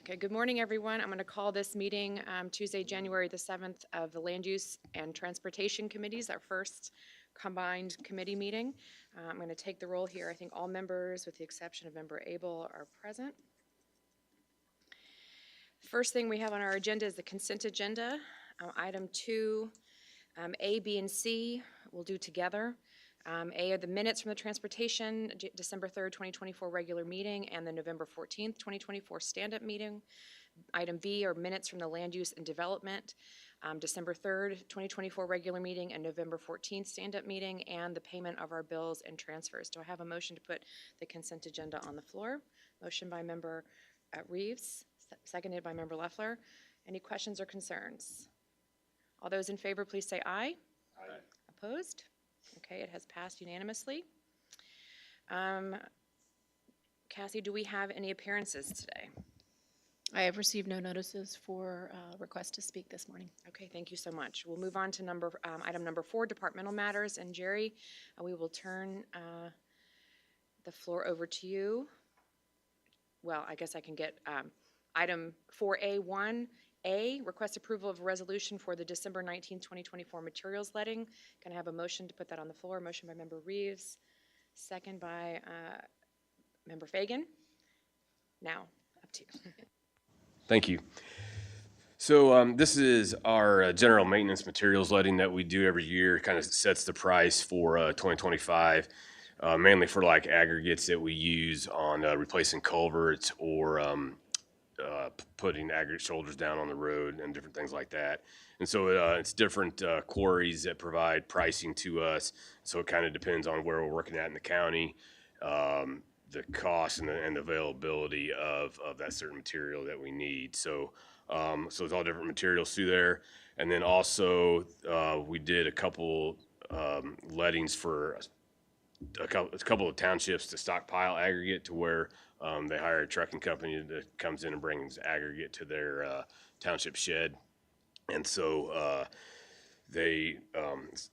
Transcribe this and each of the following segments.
Okay, good morning, everyone. I'm going to call this meeting Tuesday, January the 7th of the Land Use and Transportation Committees, our first combined committee meeting. I'm going to take the roll here. I think all members, with the exception of Member Abel, are present. First thing we have on our agenda is the consent agenda. Item 2, A, B, and C we'll do together. A are the minutes from the Transportation December 3rd, 2024 regular meeting and the November 14th, 2024 stand-up meeting. Item B are minutes from the Land Use and Development December 3rd, 2024 regular meeting and November 14th stand-up meeting, and the payment of our bills and transfers. Do I have a motion to put the consent agenda on the floor? Motion by Member Reeves, seconded by Member Leffler. Any questions or concerns? All those in favor, please say aye. Aye. Opposed? Okay, it has passed unanimously. Cassie, do we have any appearances today? I have received no notices for requests to speak this morning. Okay, thank you so much. We'll move on to item number 4, departmental matters. And Jerry, we will turn the floor over to you. Well, I guess I can get item 4A1A, request approval of a resolution for the December 19, 2024 materials letting. Can I have a motion to put that on the floor? Motion by Member Reeves, second by Member Fagan. Now, up to you. Thank you. So this is our general maintenance materials letting that we do every year. Kind of sets the price for 2025, mainly for like aggregates that we use on replacing culverts or putting aggregate shoulders down on the road and different things like that. And so it's different quarries that provide pricing to us. So it kind of depends on where we're working at in the county, the cost and the availability of that certain material that we need. So so it's all different materials through there. And then also we did a couple lettings for a couple of townships to stockpile aggregate, to where they hire a trucking company that comes in and brings aggregate to their township shed. And so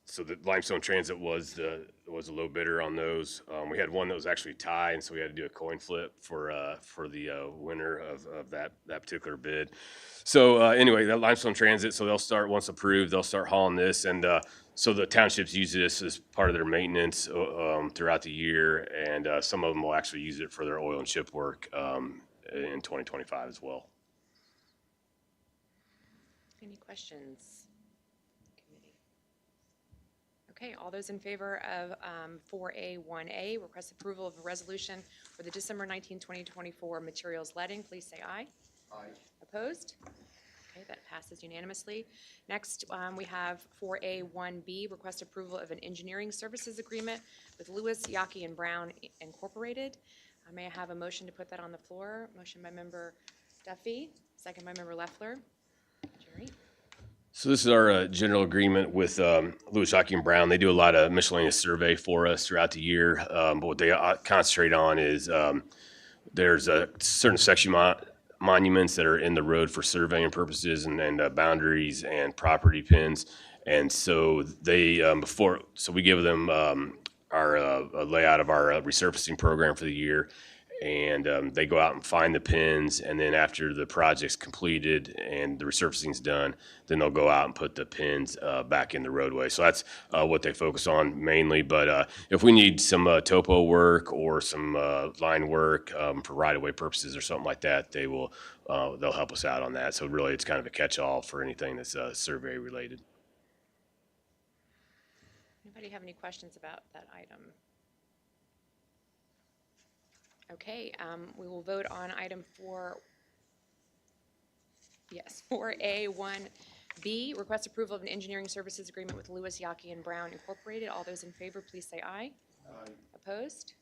so the Limestone Transit was a low bidder on those. We had one that was actually tied, and so we had to do a coin flip for the winner of that particular bid. So anyway, that Limestone Transit, so they'll start, once approved, they'll start hauling this, and so the townships use this as part of their maintenance throughout the year, and some of them will actually use it for their oil and chip work in 2025 as well. Any questions? Okay, all those in favor of 4A1A, request approval of a resolution for the December 19, 2024 materials letting, please say aye. Aye. Opposed? Okay, that passes unanimously. Next, we have 4A1B, request approval of an engineering services agreement with Lewis, Yaki, and Brown Incorporated. May I have a motion to put that on the floor? Motion by Member Duffy, second by Member Leffler. Jerry? So this is our general agreement with Lewis, Yaki, and Brown. They do a lot of miscellaneous survey for us throughout the year. But what they concentrate on is there's a certain section monuments that are in the road for surveying purposes and boundaries and property pins. And so they so we give them our layout of our resurfacing program for the year. And they go out and find the pins, and then after the project's completed and the resurfacing's done, then they'll go out and put the pins back in the roadway. So that's what they focus on mainly. But if we need some topo work or some line work for right-of-way purposes or something like that, they'll help us out on that. So really, it's kind of a catch-all for anything that's survey related. Anybody have any questions about that item? Okay, we will vote on item 4A1B, request approval of an engineering services agreement with Lewis, Yaki, and Brown Incorporated. All those in favor, please say aye. Aye. Opposed?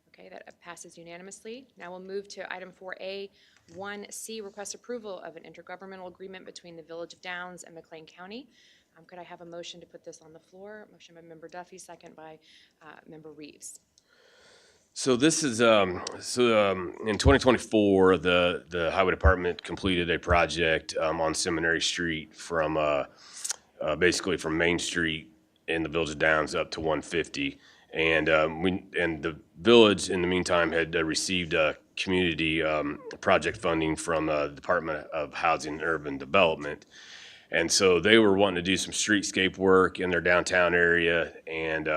Okay, that passes unanimously. Now we'll move to item 4A1C, request approval of an intergovernmental agreement between the Village of Downs and McLean County. Could I have a motion to put this on the floor? Motion by Member Duffy, second by Member Reeves. So this is in 2024, the Highway Department completed a project on Seminary Street from basically from Main Street in the Village of Downs up to 150, and the village in the meantime had received community project funding from the Department of Housing and Urban Development. And so they were wanting to do some streetscape work in their downtown area, and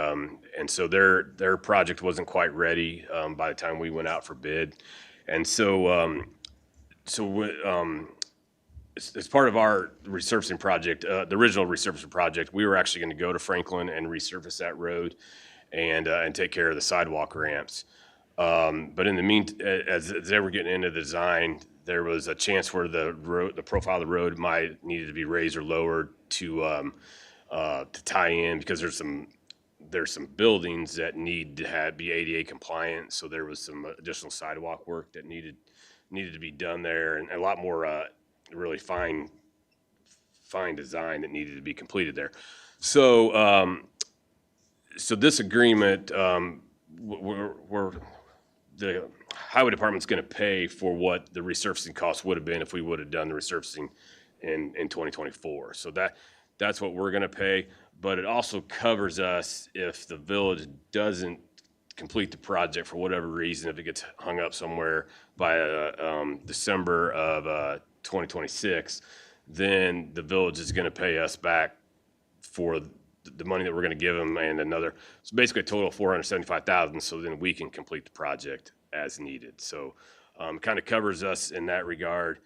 so their project wasn't quite ready by the time we went out for bid. And so as part of our resurfacing project, the original resurfacing project, we were actually going to go to Franklin and resurface that road and take care of the sidewalk ramps. But in the meantime, as they were getting into the design, there was a chance where the profile of the road might needed to be raised or lowered to tie in, because there's some buildings that need to be ADA compliant. So there was some additional sidewalk work that needed to be done there, and a lot more really fine design that needed to be completed there. So so this agreement, the highway department's going to pay for what the resurfacing costs would have been if we would have done the resurfacing in 2024. So that's what we're going to pay, but it also covers us if the village doesn't complete the project for whatever reason, if it gets hung up somewhere by December of 2026, then the village is going to pay us back for the money that we're going to give them, and another, so basically a total of $475,000. So then we can complete the project as needed. So kind of covers us in that regard,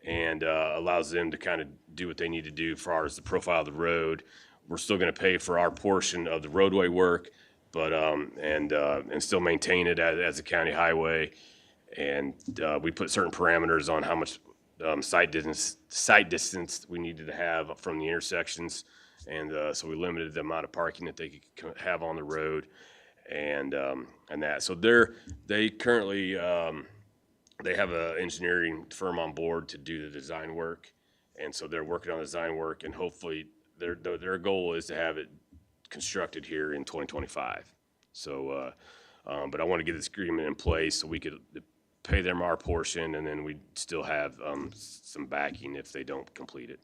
and allows them to kind of do what they need to do as far as the profile of the road. We're still going to pay for our portion of the roadway work, but and still maintain it as a county highway. And we put certain parameters on how much sight distance we needed to have from the intersections. And so we limited the amount of parking that they could have on the road, and that. So they currently they have an engineering firm on board to do the design work, and so they're working on the design work, and hopefully their goal is to have it constructed here in 2025. So, but I want to get this agreement in place so we could pay them our portion, and then we still have some backing if they don't complete it.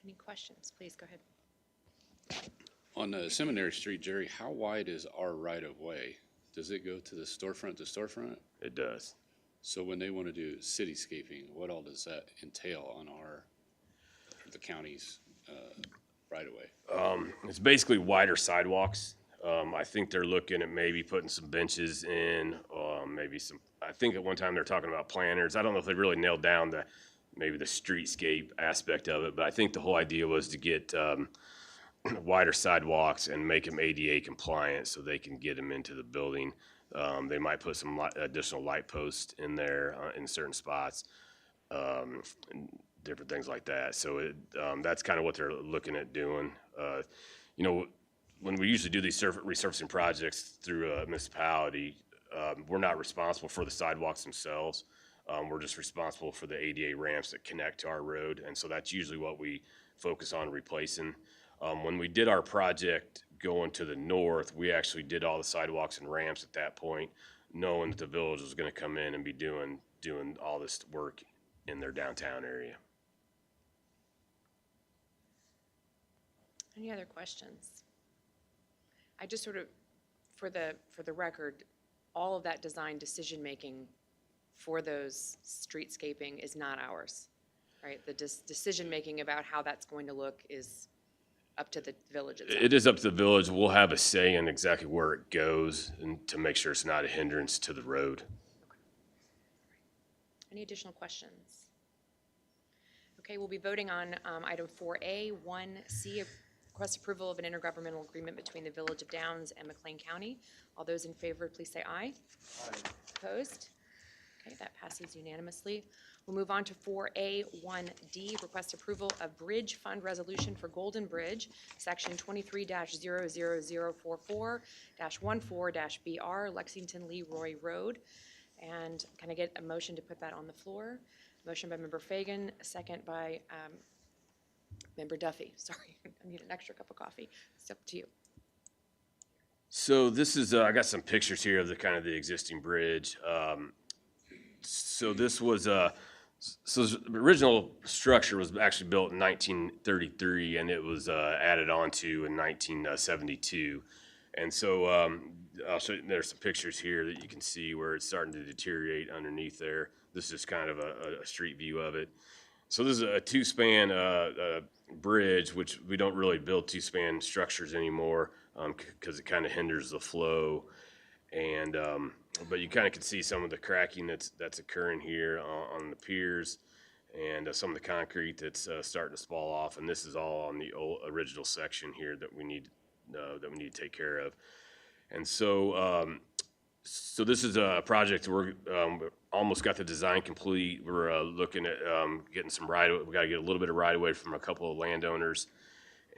Any questions? Please go ahead. On Seminary Street, Jerry, how wide is our right-of-way? Does it go to the storefront to storefront? It does. So when they want to do cityscaping, what all does that entail on the county's right-of-way? It's basically wider sidewalks. I think they're looking at maybe putting some benches in, maybe some, I think at one time they're talking about planters. I don't know if they really nailed down maybe the streetscape aspect of it, but I think the whole idea was to get wider sidewalks and make them ADA compliant so they can get them into the building. They might put some additional light posts in there in certain spots, and different things like that. So that's kind of what they're looking at doing. You know, when we usually do these resurfacing projects through a municipality, we're not responsible for the sidewalks themselves. We're just responsible for the ADA ramps that connect to our road, and so that's usually what we focus on replacing. When we did our project going to the north, we actually did all the sidewalks and ramps at that point, knowing that the village was going to come in and be doing all this work in their downtown area. Any other questions? I just sort of, for the record, all of that design decision-making for those streetscaping is not ours, right? The decision-making about how that's going to look is up to the village itself. It is up to the village. We'll have a say in exactly where it goes, and to make sure it's not a hindrance to the road. Any additional questions? Okay, we'll be voting on item 4A, 1C, request approval of an intergovernmental agreement between the Village of Downs and McLean County. All those in favor, please say aye. Aye. Opposed? Okay, that passes unanimously. We'll move on to 4A, 1D, request approval of bridge fund resolution for Golden Bridge, section 23-00044-14-BR, Lexington Leroy Road. And can I get a motion to put that on the floor? Motion by Member Fagan, a second by Member Duffy. Sorry, I need an extra cup of coffee. It's up to you. So this is, I got some pictures here of the existing bridge. So this was, so the original structure was actually built in 1933, and it was added on to in 1972. And so I'll show you, there's some pictures here that you can see where it's starting to deteriorate underneath there. This is kind of a street view of it. So this is a two-span bridge, which we don't really build two-span structures anymore because it kind of hinders the flow. And but you kind of can see some of the cracking that's occurring here on the piers, and some of the concrete that's starting to fall off. And this is all on the original section here that we need to take care of. And so so this is a project we're almost got the design complete. We're looking at getting some right. We got to get a little bit of right away from a couple of landowners,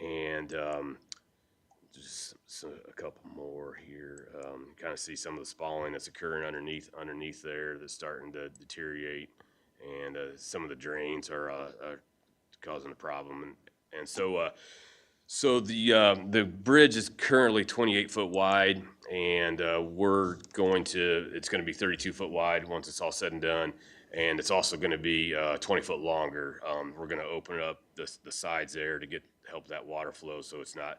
and just a couple more here. Kind of see some of the spalling that's occurring underneath there that's starting to deteriorate, and some of the drains are causing a problem. And so so the bridge is currently 28 foot wide, and it's going to be 32 foot wide once it's all said and done, and it's also going to be 20 foot longer. We're going to open up the sides there to help that water flow, so it's not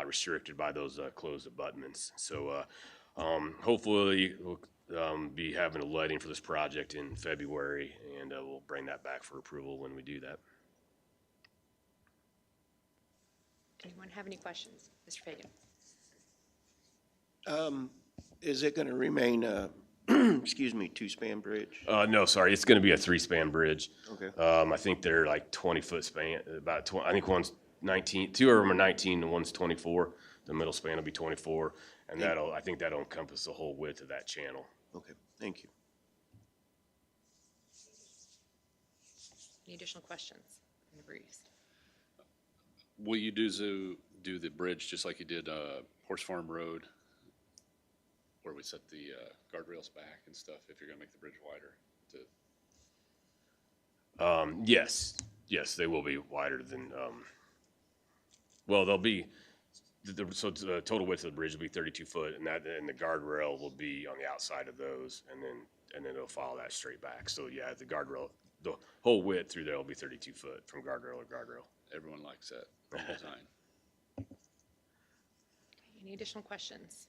restricted by those closed abutments. So hopefully we'll be having a letting for this project in February, and we'll bring that back for approval when we do that. Anyone have any questions? Mr. Fagan? Is it gonna remain a, excuse me, two-span bridge? No, sorry, it's going to be a three-span bridge. Okay. I think they're like 20-foot span, about 20, I think one's 19, two of them are 19 and one's 24. The middle span will be 24, and I think that'll encompass the whole width of that channel. Okay, thank you. Any additional questions in the briefs? Will you do the bridge just like you did Horse Farm Road, where we set the guardrails back and stuff, if you're gonna make the bridge wider? Yes, they will be wider than, well, they'll be, so the total width of the bridge will be 32 foot, and the guardrail will be on the outside of those, and then it'll follow that straight back. So yeah, the guardrail, the whole width through there will be 32 foot from guardrail to guardrail. Everyone likes that design. Any additional questions?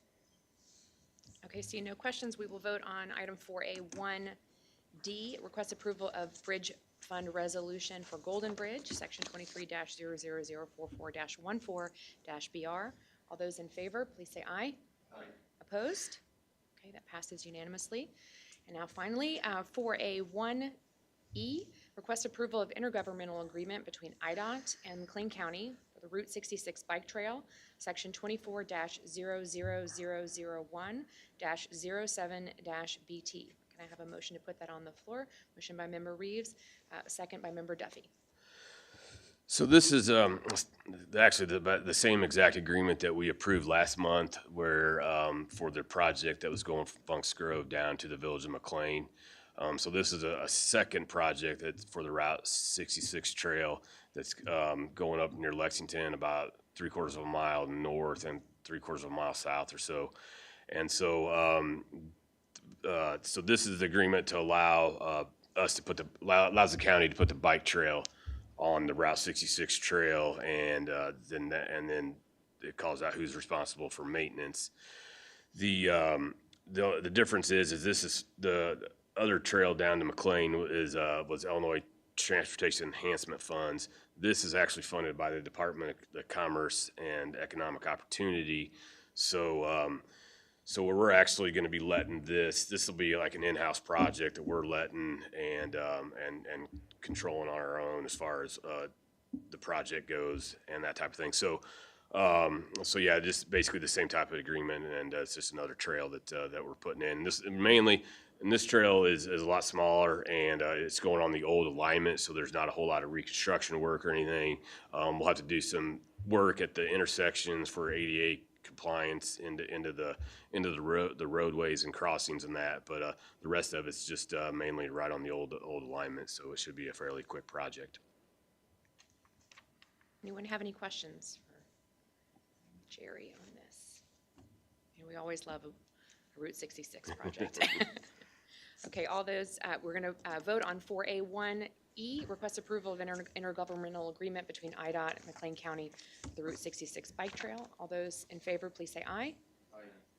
Okay, seeing no questions, we will vote on item 4A1D, request approval of bridge fund resolution for Golden Bridge, section 23-00044-14-BR. All those in favor, please say aye. Aye. Opposed? Okay, that passes unanimously. And now finally, 4A1E, request approval of intergovernmental agreement between IDOT and McLean County for the Route 66 Bike Trail, section 24-00001-07-BT. Can I have a motion to put that on the floor? Motion by Member Reeves, second by Member Duffy. So this is actually the same exact agreement that we approved last month, where for the project that was going from Funks Grove down to the village of McLean. So this is a second project that's for the Route 66 trail that's going up near Lexington, about 3/4 of a mile north and 3/4 of a mile south or so. And so so this is the agreement to allow us to allows the county to put the bike trail on the Route 66 trail, and then it calls out who's responsible for maintenance. The difference is this is the other trail down to McLean was Illinois Transportation Enhancement Funds. This is actually funded by the Department of Commerce and Economic Opportunity. So so we're actually going to be letting this will be like an in-house project that we're letting and controlling on our own as far as the project goes and that type of thing. So so yeah, just basically the same type of agreement, and it's just another trail that we're putting in. This trail is a lot smaller, and it's going on the old alignment, so there's not a whole lot of reconstruction work or anything. We'll have to do some work at the intersections for ADA compliance into the roadways and crossings and that, but the rest of it's just mainly right on the old alignment, so it should be a fairly quick project. Anyone have any questions for Jerry on this? And we always love a Route 66 project. Okay, all those, we're going to vote on 4A1E, request approval of intergovernmental agreement between IDOT and McLean County for the Route 66 Bike Trail. All those in favor, please say aye.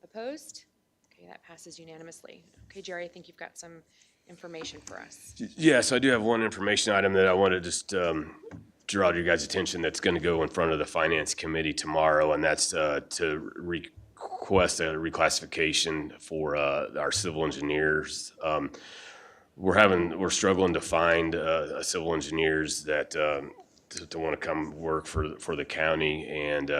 Opposed? Okay, that passes unanimously. Okay, Jerry, I think you've got some information for us. Yes, I do have one information item that I want to just draw to your guys' attention that's going to go in front of the Finance Committee tomorrow, and that's to request a reclassification for our civil engineers. We're struggling to find civil engineers that to want to come work for the county, and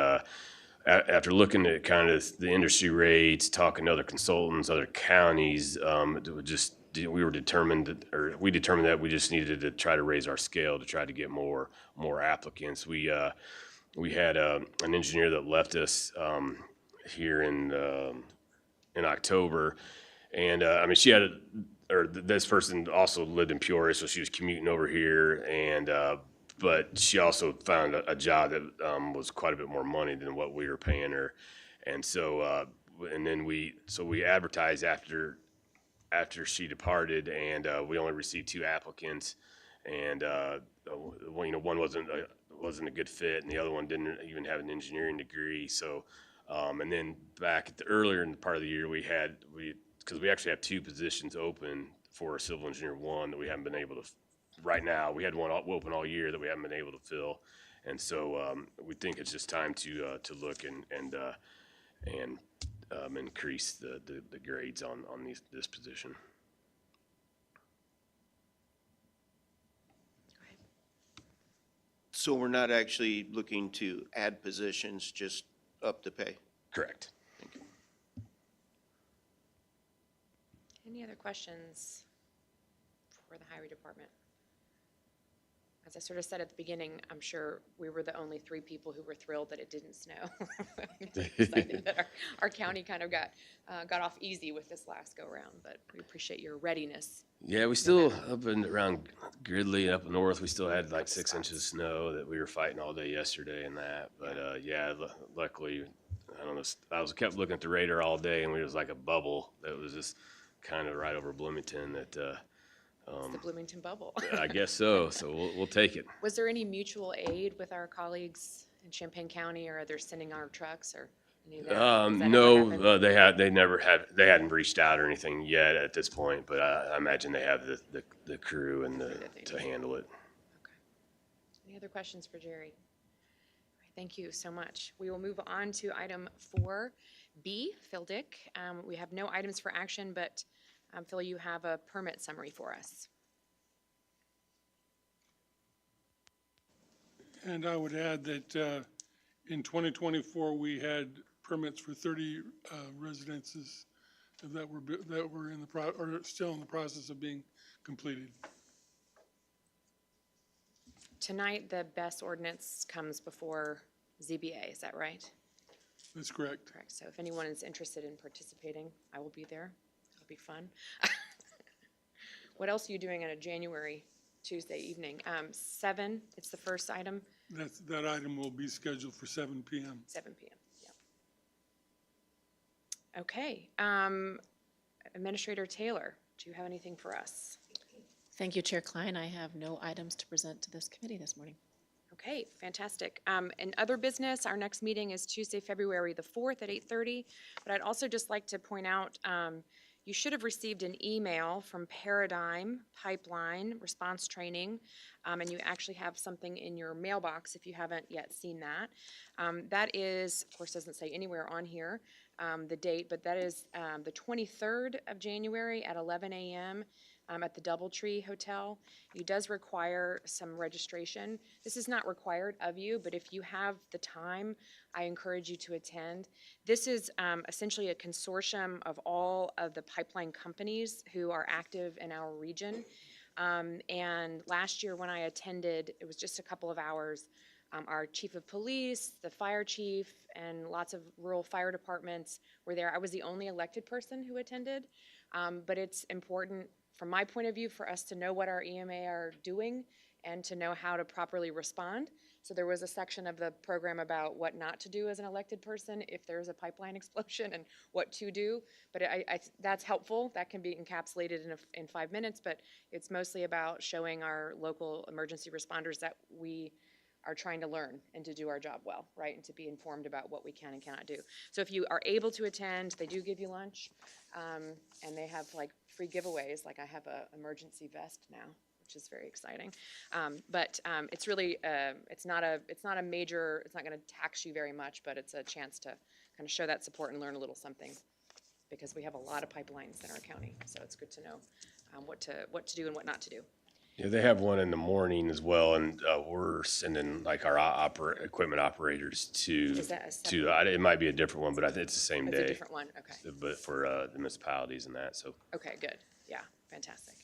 after looking at kind of the industry rates, talking to other consultants, other counties, we determined that we just needed to try to raise our scale to try to get more applicants. We had an engineer that left us here in October, and I mean this person also lived in Peoria, so she was commuting over here, and but she also found a job that was quite a bit more money than what we were paying her, and so and then we advertised after she departed, and we only received 2 applicants, and one wasn't a good fit, and the other one didn't even have an engineering degree. So, and then back at earlier in the part of the year, because we actually have 2 positions open for a civil engineer 1 that we haven't been able to. Right now, we had one open all year that we haven't been able to fill, and so we think it's just time to look and increase the grades on this position. So we're not actually looking to add positions, just up the pay? Correct. Any other questions for the Highway Department? As I sort of said at the beginning, I'm sure we were the only 3 people who were thrilled that it didn't snow. I think that our county kind of got off easy with this last go-round, but we appreciate your readiness. Yeah, we still up and around Gridley up north. We still had like 6 inches of snow that we were fighting all day yesterday and that. But yeah, luckily, I don't know. I kept looking at the radar all day, and we was like a bubble that was just kind of right over Bloomington. That It's the Bloomington bubble. I guess so. So we'll take it. Was there any mutual aid with our colleagues in Champaign County, or they're sending our trucks or any of that? Has that ever happened? They hadn't reached out or anything yet at this point, but I imagine they have the crew and to handle it. Okay. Any other questions for Jerry? All right, thank you so much. We will move on to item 4B, Phil Dick. We have no items for action, but Phil, you have a permit summary for us. And I would add that in 2024, we had permits for 30 residences that were still in the process of being completed. Tonight, the BES ordinance comes before ZBA, is that right? That's correct. Correct. So if anyone is interested in participating, I will be there. It'll be fun. What else are you doing on a January Tuesday evening? 7, it's the first item, That item will be scheduled for 7 p.m. 7 p.m. Yeah. Okay. Administrator Taylor, do you have anything for us? Thank you, Chair Klein. I have no items to present to this committee this morning. Okay, fantastic. In other business, our next meeting is Tuesday, February the 4th at 8:30. But I'd also just like to point out, you should have received an email from Paradigm Pipeline Response Training, and you actually have something in your mailbox if you haven't yet seen that. That is, of course, doesn't say anywhere on here the date, but that is the 23rd of January at 11 a.m. At the Doubletree Hotel. It does require some registration. This is not required of you, but if you have the time, I encourage you to attend. This is essentially a consortium of all of the pipeline companies who are active in our region. And last year when I attended, it was just a couple of hours. Our chief of police, the fire chief, and lots of rural fire departments were there. I was the only elected person who attended, but it's important from my point of view, for us to know what our EMA are doing and to know how to properly respond. So there was a section of the program about what not to do as an elected person if there's a pipeline explosion and what to do. But that's helpful. That can be encapsulated in 5 minutes, but it's mostly about showing our local emergency responders that we are trying to learn and to do our job well, right? And to be informed about what we can and cannot do. So if you are able to attend, they do give you lunch, and they have like free giveaways, like I have a emergency vest now, which is very exciting. But it's really, it's not a major, it's not gonna tax you very much, but it's a chance to kind of show that support and learn a little something, because we have a lot of pipelines in our county, so it's good to know what to do and what not to do. Yeah, they have one in the morning as well, and we're sending like our equipment operators Is that a it might be a different one, but I think it's the same It's day. a different one, okay. But for the municipalities and that, so. Okay, good, yeah, fantastic.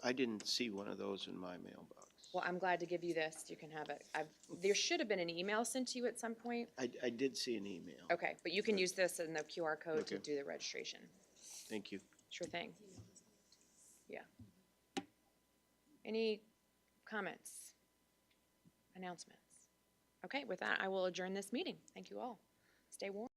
I didn't see one of those in my mailbox. Well, I'm glad to give you this, you can have it. There should have been an email sent to you at some point. I did see an email. Okay, but you can use this and the QR code to Okay. do the registration. Thank you. Sure thing. Yeah. Any comments? Announcements? Okay, with that, I will adjourn this meeting. Thank you all. Stay warm.